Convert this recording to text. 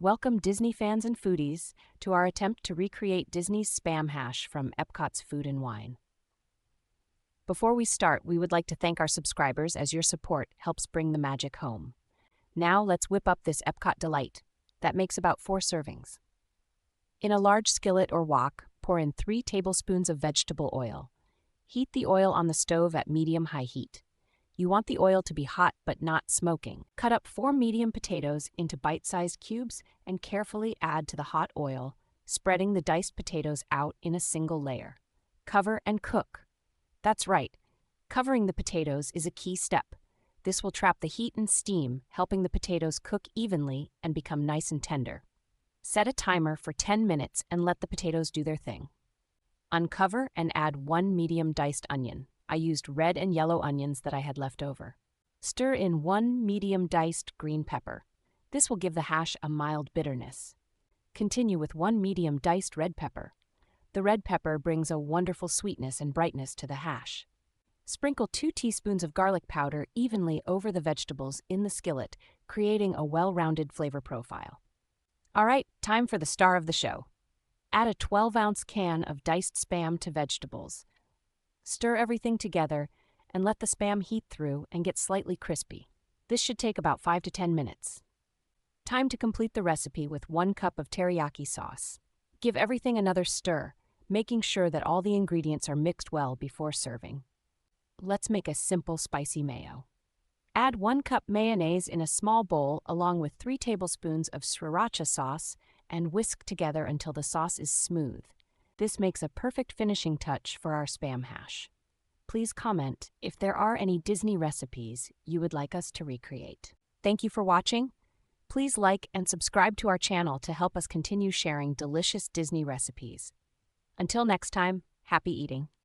Welcome Disney fans and foodies to our attempt to recreate Disney's Spam Hash from Epcot's Food and Wine. Before we start, we would like to thank our subscribers as your support helps bring the magic home. Now let's whip up this Epcot delight. That makes about 4 servings. In a large skillet or wok, pour in 3 tablespoons of vegetable oil. Heat the oil on the stove at medium-high heat. You want the oil to be hot but not smoking. Cut up 4 medium potatoes into bite-sized cubes and carefully add to the hot oil, spreading the diced potatoes out in a single layer. Cover and cook. That's right, covering the potatoes is a key step. This will trap the heat and steam, helping the potatoes cook evenly and become nice and tender. Set a timer for 10 minutes and let the potatoes do their thing. Uncover and add 1 medium diced onion. I used red and yellow onions that I had left over. Stir in 1 medium diced green pepper. This will give the hash a mild bitterness. Continue with 1 medium diced red pepper. The red pepper brings a wonderful sweetness and brightness to the hash. Sprinkle 2 teaspoons of garlic powder evenly over the vegetables in the skillet, creating a well-rounded flavor profile. All right, time for the star of the show. Add a 12-ounce can of diced Spam to vegetables. Stir everything together and let the Spam heat through and get slightly crispy. This should take about 5 to 10 minutes. Time to complete the recipe with 1 cup of teriyaki sauce. Give everything another stir, making sure that all the ingredients are mixed well before serving. Let's make a simple spicy mayo. Add 1 cup mayonnaise in a small bowl along with 3 tablespoons of Sriracha sauce and whisk together until the sauce is smooth. This makes a perfect finishing touch for our Spam hash. Please comment if there are any Disney recipes you would like us to recreate. Thank you for watching. Please like and subscribe to our channel to help us continue sharing delicious Disney recipes. Until next time, happy eating.